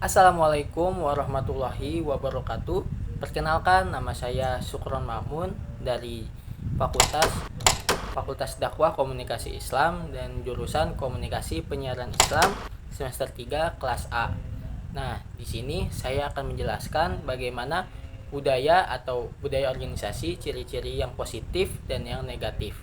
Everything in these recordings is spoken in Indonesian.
Assalamualaikum warahmatullahi wabarakatuh. Perkenalkan, nama saya Sukron Mamun dari Fakultas Fakultas Dakwah Komunikasi Islam dan jurusan Komunikasi Penyiaran Islam semester 3 kelas A. Nah, di sini saya akan menjelaskan bagaimana budaya atau budaya organisasi, ciri-ciri yang positif dan yang negatif.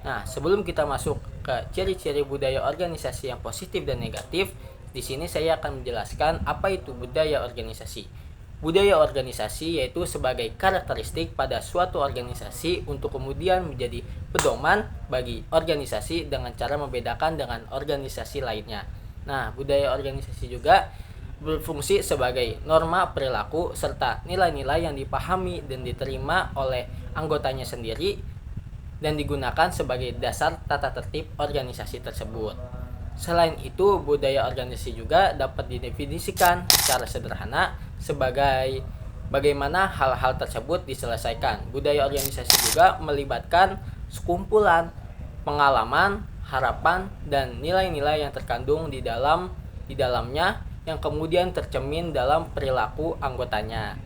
Nah, sebelum kita masuk ke ciri-ciri budaya organisasi yang positif dan negatif, di sini saya akan menjelaskan apa itu budaya organisasi. Budaya organisasi yaitu sebagai karakteristik pada suatu organisasi untuk kemudian menjadi pedoman bagi organisasi dengan cara membedakan dengan organisasi lainnya. Nah, budaya organisasi juga berfungsi sebagai norma perilaku serta nilai-nilai yang dipahami dan diterima oleh anggotanya sendiri dan digunakan sebagai dasar tata tertib organisasi tersebut. Selain itu, budaya organisasi juga dapat didefinisikan secara sederhana sebagai bagaimana hal-hal tersebut diselesaikan. Budaya organisasi juga melibatkan sekumpulan pengalaman, harapan, dan nilai-nilai yang terkandung di dalamnya yang kemudian tercermin dalam perilaku anggotanya.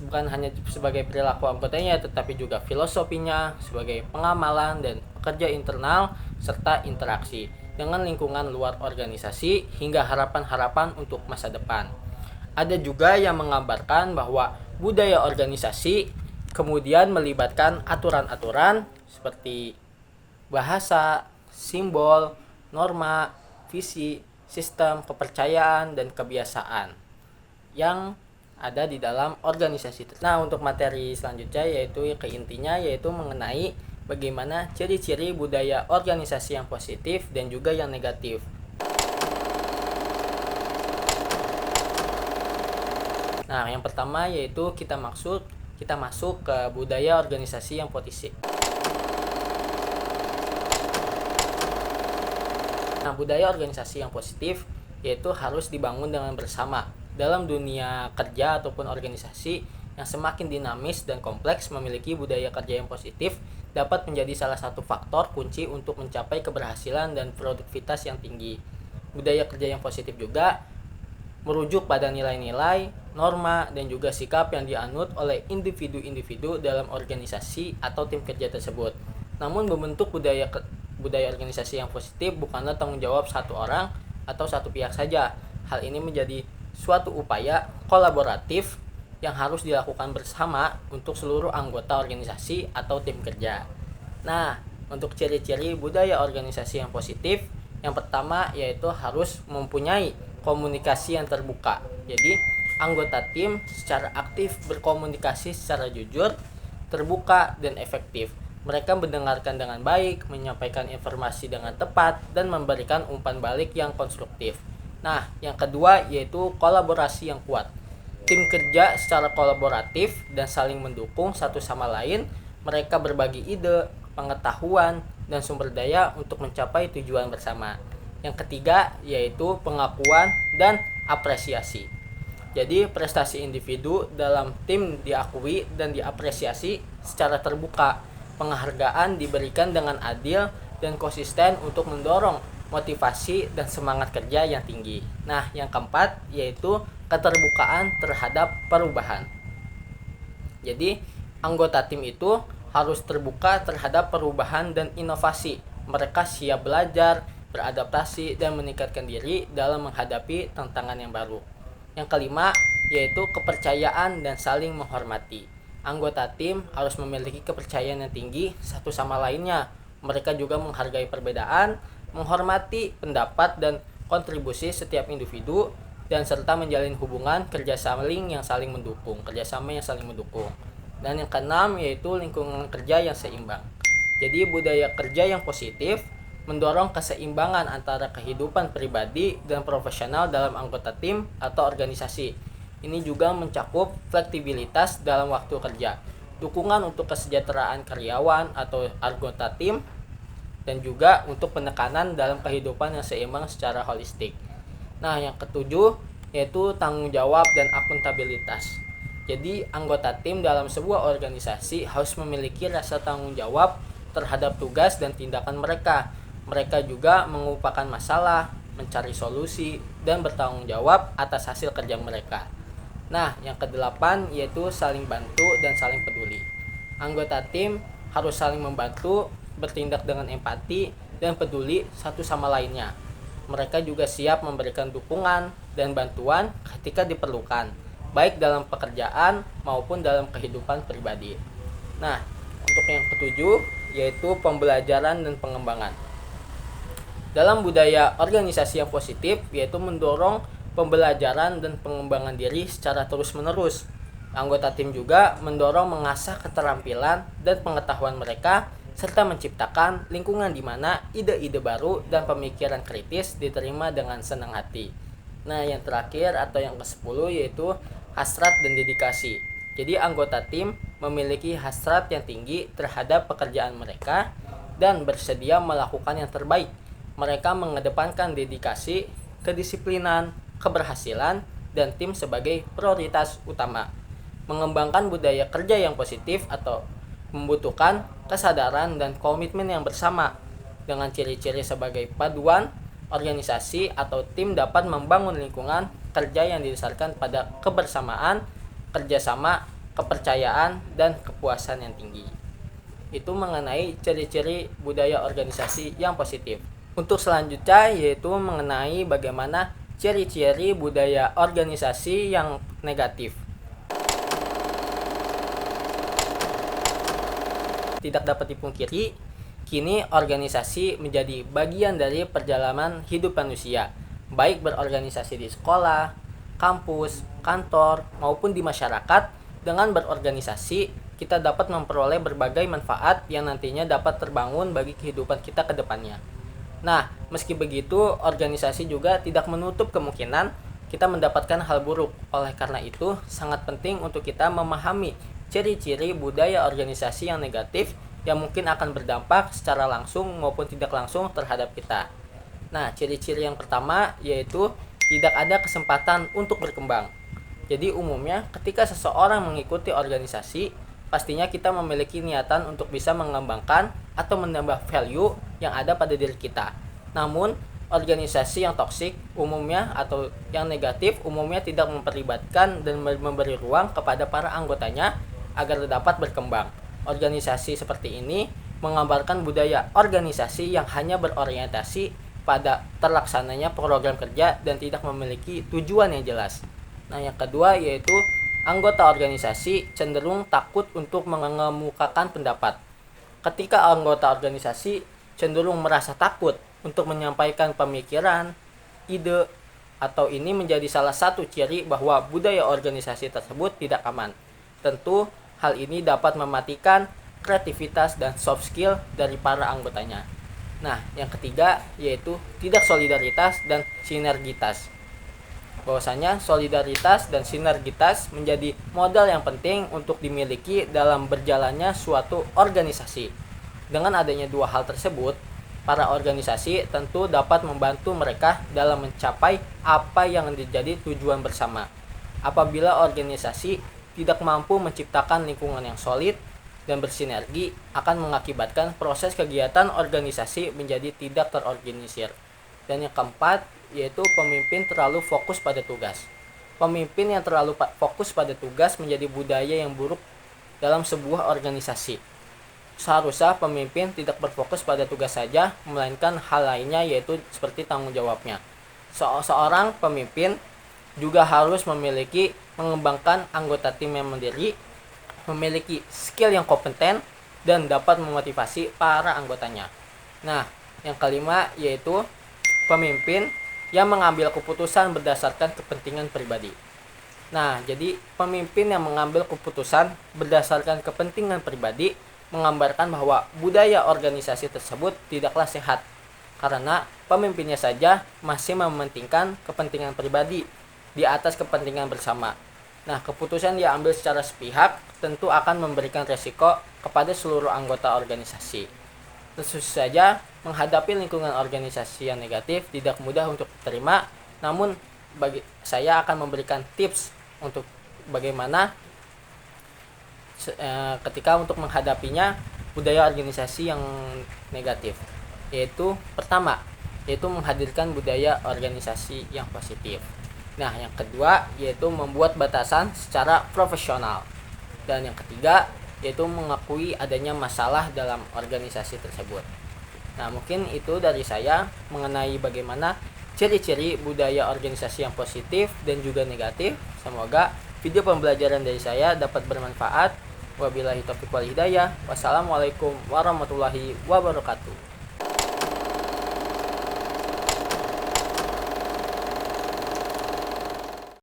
Bukan hanya sebagai perilaku anggotanya, tetapi juga filosofinya sebagai pengamalan dan pekerja internal serta interaksi dengan lingkungan luar organisasi hingga harapan-harapan untuk masa depan. Ada juga yang menggambarkan bahwa budaya organisasi kemudian melibatkan aturan-aturan seperti bahasa, simbol, norma, visi, sistem, kepercayaan, dan kebiasaan yang ada di dalam organisasi. Nah, untuk materi selanjutnya yaitu intinya yaitu mengenai bagaimana ciri-ciri budaya organisasi yang positif dan juga yang negatif. Nah, yang pertama yaitu kita masuk ke budaya organisasi yang positif. Nah, budaya organisasi yang positif yaitu harus dibangun dengan bersama. Dalam dunia kerja ataupun organisasi yang semakin dinamis dan kompleks, memiliki budaya kerja yang positif dapat menjadi salah satu faktor kunci untuk mencapai keberhasilan dan produktivitas yang tinggi. Budaya kerja yang positif juga merujuk pada nilai-nilai, norma, dan juga sikap yang dianut oleh individu-individu dalam organisasi atau tim kerja tersebut. Namun membentuk budaya organisasi yang positif bukanlah tanggung jawab satu orang atau satu pihak saja. Hal ini menjadi suatu upaya kolaboratif yang harus dilakukan bersama untuk seluruh anggota organisasi atau tim kerja. Nah, untuk ciri-ciri budaya organisasi yang positif, yang pertama yaitu harus mempunyai komunikasi yang terbuka. Jadi, anggota tim secara aktif berkomunikasi secara jujur, terbuka, dan efektif. Mereka mendengarkan dengan baik, menyampaikan informasi dengan tepat, dan memberikan umpan balik yang konstruktif. Nah, yang kedua yaitu kolaborasi yang kuat. Tim kerja secara kolaboratif dan saling mendukung satu sama lain. Mereka berbagi ide, pengetahuan, dan sumber daya untuk mencapai tujuan bersama. Yang ketiga yaitu pengakuan dan apresiasi. Jadi, prestasi individu dalam tim diakui dan diapresiasi secara terbuka. Penghargaan diberikan dengan adil dan konsisten untuk mendorong motivasi dan semangat kerja yang tinggi. Nah, yang keempat yaitu keterbukaan terhadap perubahan. Jadi, anggota tim itu harus terbuka terhadap perubahan dan inovasi. Mereka siap belajar, beradaptasi, dan meningkatkan diri dalam menghadapi tantangan yang baru. Yang kelima yaitu kepercayaan dan saling menghormati. Anggota tim harus memiliki kepercayaan yang tinggi satu sama lainnya. Mereka juga menghargai perbedaan, menghormati pendapat dan kontribusi setiap individu, dan serta menjalin hubungan kerjasama yang saling mendukung. Dan yang keenam yaitu lingkungan kerja yang seimbang. Jadi budaya kerja yang positif mendorong keseimbangan antara kehidupan pribadi dan profesional dalam anggota tim atau organisasi. Ini juga mencakup fleksibilitas dalam waktu kerja, dukungan untuk kesejahteraan karyawan atau anggota tim, dan juga untuk penekanan dalam kehidupan yang seimbang secara holistik. Nah, yang ketujuh yaitu tanggung jawab dan akuntabilitas. Jadi, anggota tim dalam sebuah organisasi harus memiliki rasa tanggung jawab terhadap tugas dan tindakan mereka. Mereka juga mengupakan masalah, mencari solusi, dan bertanggung jawab atas hasil kerja mereka. Nah, yang kedelapan yaitu saling bantu dan saling peduli. Anggota tim harus saling membantu, bertindak dengan empati, dan peduli satu sama lainnya. Mereka juga siap memberikan dukungan dan bantuan ketika diperlukan, baik dalam pekerjaan maupun dalam kehidupan pribadi. Nah, untuk yang ketujuh yaitu pembelajaran dan pengembangan. Dalam budaya organisasi yang positif yaitu mendorong pembelajaran dan pengembangan diri secara terus-menerus. Anggota tim juga mendorong mengasah keterampilan dan pengetahuan mereka serta menciptakan lingkungan di mana ide-ide baru dan pemikiran kritis diterima dengan senang hati. Nah, yang terakhir atau yang ke-10 yaitu hasrat dan dedikasi. Jadi anggota tim memiliki hasrat yang tinggi terhadap pekerjaan mereka dan bersedia melakukan yang terbaik. Mereka mengedepankan dedikasi, kedisiplinan, keberhasilan, dan tim sebagai prioritas utama. Mengembangkan budaya kerja yang positif atau membutuhkan kesadaran dan komitmen yang bersama. Dengan ciri-ciri sebagai paduan, organisasi atau tim dapat membangun lingkungan kerja yang didasarkan pada kebersamaan, kerjasama, kepercayaan, dan kepuasan yang tinggi. Itu mengenai ciri-ciri budaya organisasi yang positif. Untuk selanjutnya yaitu mengenai bagaimana ciri-ciri budaya organisasi yang negatif. Tidak dapat dipungkiri, kini organisasi menjadi bagian dari perjalanan hidup manusia, baik berorganisasi di sekolah, kampus, kantor, maupun di masyarakat. Dengan berorganisasi, kita dapat memperoleh berbagai manfaat yang nantinya dapat terbangun bagi kehidupan kita ke depannya. Nah, meski begitu, organisasi juga tidak menutup kemungkinan kita mendapatkan hal buruk. Oleh karena itu, sangat penting untuk kita memahami ciri-ciri budaya organisasi yang negatif yang mungkin akan berdampak secara langsung maupun tidak langsung terhadap kita. Nah, ciri-ciri yang pertama yaitu tidak ada kesempatan untuk berkembang. Jadi umumnya ketika seseorang mengikuti organisasi, pastinya kita memiliki niatan untuk bisa mengembangkan atau menambah value yang ada pada diri kita. Namun, organisasi yang toksik umumnya atau yang negatif umumnya tidak memperlibatkan dan memberi ruang kepada para anggotanya agar dapat berkembang. Organisasi seperti ini menggambarkan budaya organisasi yang hanya berorientasi pada terlaksananya program kerja dan tidak memiliki tujuan yang jelas. Nah, yang kedua yaitu anggota organisasi cenderung takut untuk mengemukakan pendapat. Ketika anggota organisasi cenderung merasa takut untuk menyampaikan pemikiran, ide, atau ini menjadi salah satu ciri bahwa budaya organisasi tersebut tidak aman. Tentu, hal ini dapat mematikan kreativitas dan soft skill dari para anggotanya. Nah, yang ketiga yaitu tidak solidaritas dan sinergitas. Bahwasanya solidaritas dan sinergitas menjadi modal yang penting untuk dimiliki dalam berjalannya suatu organisasi. Dengan adanya dua hal tersebut, para organisasi tentu dapat membantu mereka dalam mencapai apa yang menjadi tujuan bersama. Apabila organisasi tidak mampu menciptakan lingkungan yang solid dan bersinergi, akan mengakibatkan proses kegiatan organisasi menjadi tidak terorganisir. Dan yang keempat, yaitu pemimpin terlalu fokus pada tugas. Pemimpin yang terlalu fokus pada tugas menjadi budaya yang buruk dalam sebuah organisasi. Seharusnya pemimpin tidak berfokus pada tugas saja, melainkan hal lainnya yaitu seperti tanggung jawabnya. Seorang pemimpin juga harus mengembangkan anggota tim yang mandiri, memiliki skill yang kompeten, dan dapat memotivasi para anggotanya. Nah, yang kelima yaitu pemimpin yang mengambil keputusan berdasarkan kepentingan pribadi. Nah, jadi pemimpin yang mengambil keputusan berdasarkan kepentingan pribadi menggambarkan bahwa budaya organisasi tersebut tidaklah sehat karena pemimpinnya saja masih mementingkan kepentingan pribadi di atas kepentingan bersama. Nah, keputusan yang diambil secara sepihak tentu akan memberikan resiko kepada seluruh anggota organisasi. Tentu saja menghadapi lingkungan organisasi yang negatif tidak mudah untuk diterima, namun saya akan memberikan tips untuk bagaimana ketika untuk menghadapinya budaya organisasi yang negatif. Yaitu pertama, yaitu menghadirkan budaya organisasi yang positif. Nah, yang kedua yaitu membuat batasan secara profesional. Dan yang ketiga yaitu mengakui adanya masalah dalam organisasi tersebut. Nah, mungkin itu dari saya mengenai bagaimana ciri-ciri budaya organisasi yang positif dan juga negatif. Semoga video pembelajaran dari saya dapat bermanfaat. Wabillahi taufiq wal hidayah. Wassalamualaikum warahmatullahi wabarakatuh.